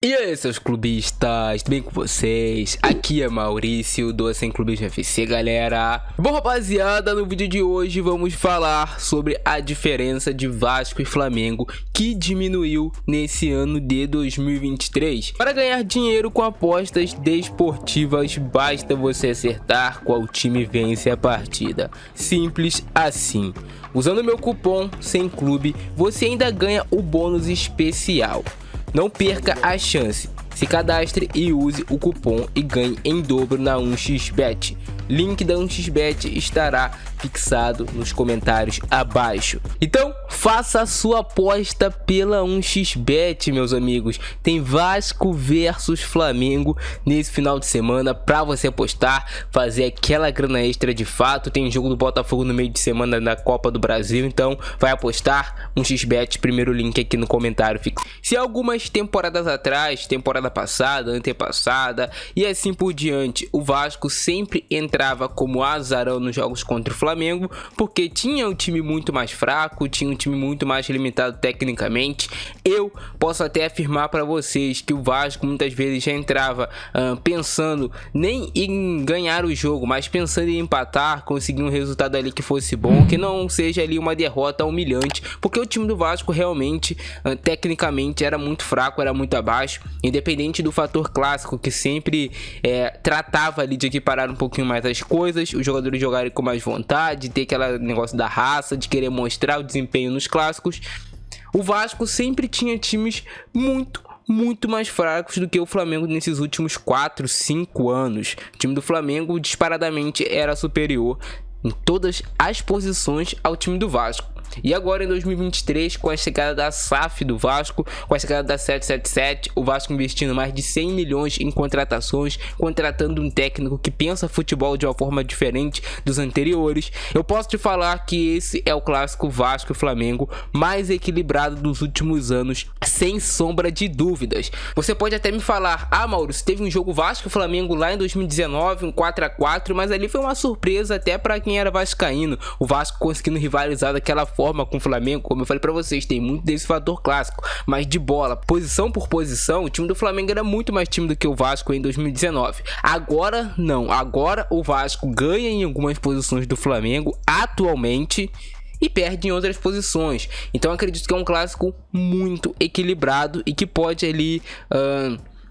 E aí, seus clubistas, tudo bem com vocês? Aqui é Maurício, do Sem Clubismo FC, galera. Bom, rapaziada, no vídeo de hoje vamos falar sobre a diferença de Vasco e Flamengo que diminuiu nesse ano de 2023. Para ganhar dinheiro com apostas desportivas, basta você acertar qual time vence a partida. Simples assim. Usando meu cupom Sem Clube, você ainda ganha o bônus especial. Não perca a chance, se cadastre e use o cupom e ganhe em dobro na 1xBet. Link da 1xBet estará fixado nos comentários abaixo. Então, faça a sua aposta pela 1xBet, meus amigos. Tem Vasco versus Flamengo nesse final de semana para você apostar, fazer aquela grana extra de fato. Tem jogo do Botafogo no meio de semana na Copa do Brasil, então vai apostar 1xBet, primeiro link aqui no comentário fixo. Se algumas temporadas atrás, temporada passada, antepassada e assim por diante, o Vasco sempre entrava como azarão nos jogos contra o Flamengo, porque tinha um time muito mais fraco, tinha um time muito mais limitado tecnicamente. Eu posso até afirmar para vocês que o Vasco muitas vezes já entrava pensando nem em ganhar o jogo, mas pensando em empatar, conseguir um resultado ali que fosse bom, que não seja ali uma derrota humilhante, porque o time do Vasco realmente, tecnicamente, era muito fraco, era muito abaixo, independente do fator clássico, que sempre tratava ali de equiparar um pouquinho mais as coisas, os jogadores jogarem com mais vontade, ter aquele negócio da raça, de querer mostrar o desempenho nos clássicos. O Vasco sempre tinha times muito mais fracos do que o Flamengo nesses últimos 4, 5 anos. O time do Flamengo disparadamente era superior em todas as posições ao time do Vasco. E agora em 2023, com a chegada da SAF do Vasco, com a chegada da 777, o Vasco investindo mais de 100 milhões em contratações, contratando um técnico que pensa futebol de uma forma diferente dos anteriores, eu posso te falar que esse é o clássico Vasco e Flamengo mais equilibrado dos últimos anos, sem sombra de dúvidas. Você pode até me falar, Maurício, teve um jogo Vasco e Flamengo lá em 2019, um 4x4, mas ali foi uma surpresa até para quem era vascaíno, o Vasco conseguindo rivalizar daquela forma com o Flamengo. Como eu falei pra vocês, tem muito desse fator clássico, mas de bola, posição por posição, o time do Flamengo era muito mais time do que o Vasco em 2019. Agora não, agora o Vasco ganha em algumas posições do Flamengo atualmente e perde em outras posições. Então acredito que é um clássico muito equilibrado e que pode ali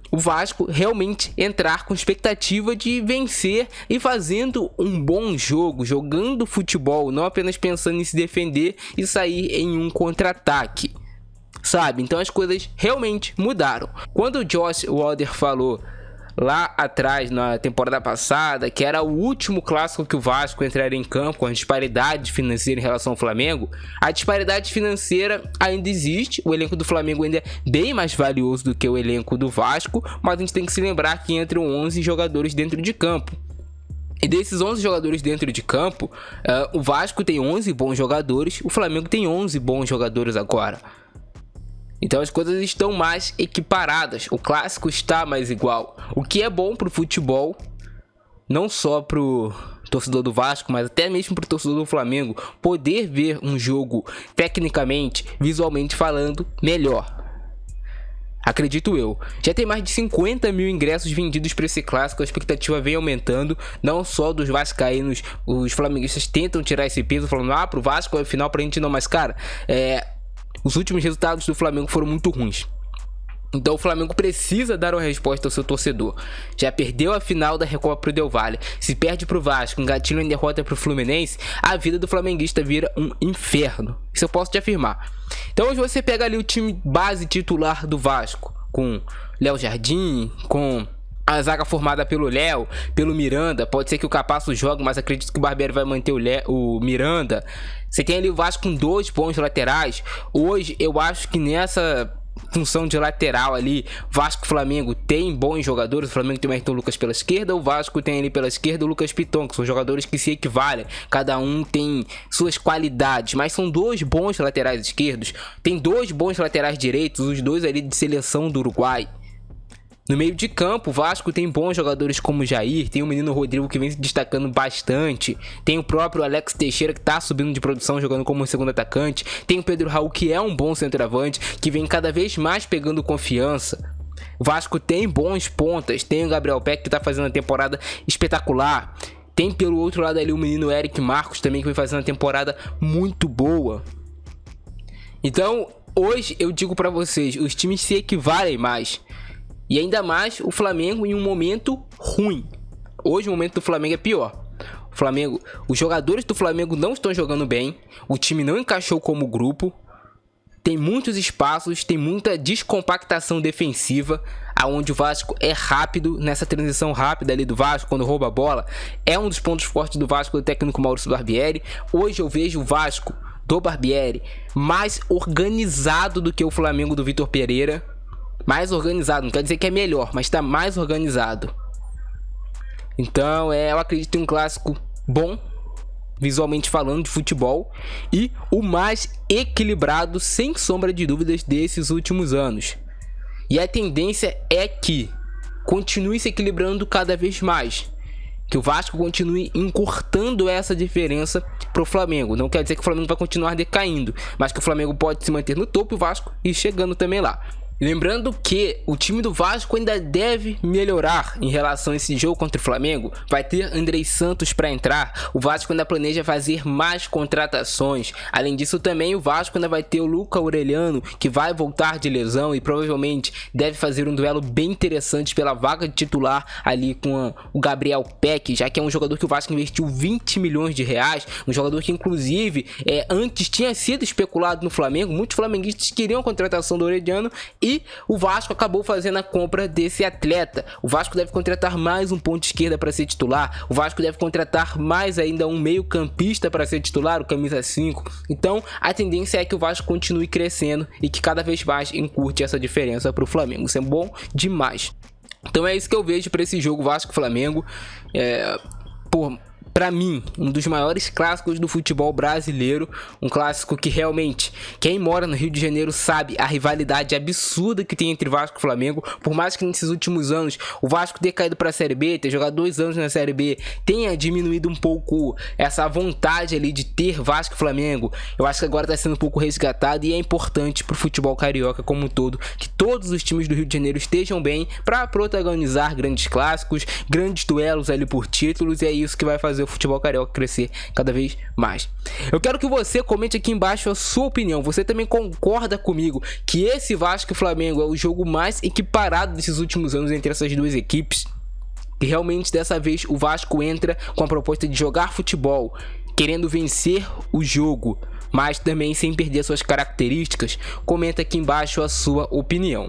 o Vasco realmente entrar com expectativa de vencer e fazendo um bom jogo, jogando futebol, não apenas pensando em se defender e sair em um contra-ataque, sabe? Então as coisas realmente mudaram. Quando o Josh Wilder falou lá atrás, na temporada passada, que era o último clássico que o Vasco entraria em campo com a disparidade financeira em relação ao Flamengo, a disparidade financeira ainda existe, o elenco do Flamengo ainda é bem mais valioso do que o elenco do Vasco, mas a gente tem que se lembrar que entram 11 jogadores dentro de campo. E desses 11 jogadores dentro de campo, o Vasco tem 11 bons jogadores, o Flamengo tem 11 bons jogadores agora. Então as coisas estão mais equiparadas, o clássico está mais igual, o que é bom pro futebol, não só pro torcedor do Vasco, mas até mesmo pro torcedor do Flamengo, poder ver um jogo tecnicamente, visualmente falando, melhor. Acredito eu. Já tem mais de 50 mil ingressos vendidos para esse clássico, a expectativa vem aumentando, não só dos vascaínos, os flamenguistas tentam tirar esse peso, falando, pro Vasco é final pra gente não, mas cara, os últimos resultados do Flamengo foram muito ruins. Então o Flamengo precisa dar uma resposta ao seu torcedor. Já perdeu a final da Recopa pro Del Valle. Se perde pro Vasco, engatilha em derrota pro Fluminense, a vida do flamenguista vira um inferno. Isso eu posso te afirmar. Então hoje você pega ali o time base titular do Vasco, com Léo Jardim, com a zaga formada pelo Léo, pelo Miranda. Pode ser que o Capasso jogue, mas acredito que o Barbieri vai manter o Miranda. Você tem ali o Vasco com 2 bons laterais. Hoje eu acho que nessa função de lateral ali, Vasco e Flamengo tem bons jogadores. O Flamengo tem o Ayrton Lucas pela esquerda, o Vasco tem ali pela esquerda o Lucas Piton, que são jogadores que se equivalem, cada um tem suas qualidades, mas são 2 bons laterais esquerdos, tem 2 bons laterais direitos, os 2 ali de seleção do Uruguai. No meio de campo, o Vasco tem bons jogadores como o Jair, tem o menino Rodrigo que vem se destacando bastante, tem o próprio Alex Teixeira que tá subindo de produção jogando como segundo atacante, tem o Pedro Raul que é um bom centroavante, que vem cada vez mais pegando confiança. O Vasco tem bons pontas, tem o Gabriel Peck que tá fazendo uma temporada espetacular. Tem pelo outro lado ali o menino Eric Marcos também, que vem fazendo uma temporada muito boa. Então, hoje eu digo pra vocês, os times se equivalem mais. E ainda mais o Flamengo em um momento ruim. Hoje o momento do Flamengo é pior. Os jogadores do Flamengo não estão jogando bem. O time não encaixou como grupo. Tem muitos espaços, tem muita descompactação defensiva, aonde o Vasco é rápido, nessa transição rápida ali do Vasco, quando rouba a bola. É um dos pontos fortes do Vasco, do técnico Maurício Barbieri. Hoje eu vejo o Vasco do Barbieri mais organizado do que o Flamengo do Vitor Pereira. Mais organizado, não quer dizer que é melhor, mas está mais organizado. Então, eu acredito em um clássico bom, visualmente falando, de futebol, e o mais equilibrado, sem sombra de dúvidas, desses últimos anos. E a tendência é que continue se equilibrando cada vez mais, que o Vasco continue encurtando essa diferença para o Flamengo. Não quer dizer que o Flamengo vai continuar decaindo, mas que o Flamengo pode se manter no topo e o Vasco ir chegando também lá. Lembrando que o time do Vasco ainda deve melhorar em relação a esse jogo contra o Flamengo. Vai ter Andrei Santos para entrar. O Vasco ainda planeja fazer mais contratações. Além disso, também o Vasco ainda vai ter o Luca Aureliano, que vai voltar de lesão e provavelmente deve fazer um duelo bem interessante pela vaga de titular ali com o Gabriel Peck, já que é um jogador que o Vasco investiu 20 milhões de reais. Um jogador que inclusive antes tinha sido especulado no Flamengo. Muitos flamenguistas queriam a contratação do Aureliano e o Vasco acabou fazendo a compra desse atleta. O Vasco deve contratar mais um ponto esquerda para ser titular. O Vasco deve contratar mais ainda um meio campista para ser titular, o camisa 5. Então a tendência é que o Vasco continue crescendo e que cada vez mais encurte essa diferença para o Flamengo. Isso é bom demais. Então é isso que eu vejo para esse jogo Vasco-Flamengo. Pra mim, um dos maiores clássicos do futebol brasileiro. Um clássico que realmente, quem mora no Rio de Janeiro sabe a rivalidade absurda que tem entre Vasco e Flamengo. Por mais que nesses últimos anos o Vasco tenha caído pra Série B, ter jogado 2 anos na Série B, tenha diminuído um pouco essa vontade ali de ter Vasco e Flamengo. Eu acho que agora tá sendo um pouco resgatado e é importante pro futebol carioca como um todo que todos os times do Rio de Janeiro estejam bem pra protagonizar grandes clássicos, grandes duelos ali por títulos, e é isso que vai fazer o futebol carioca crescer cada vez mais. Eu quero que você comente aqui embaixo a sua opinião. Você também concorda comigo que esse Vasco e Flamengo é o jogo mais equiparado desses últimos anos entre essas duas equipes? Que realmente dessa vez o Vasco entra com a proposta de jogar futebol, querendo vencer o jogo, mas também sem perder suas características? Comenta aqui embaixo a sua opinião.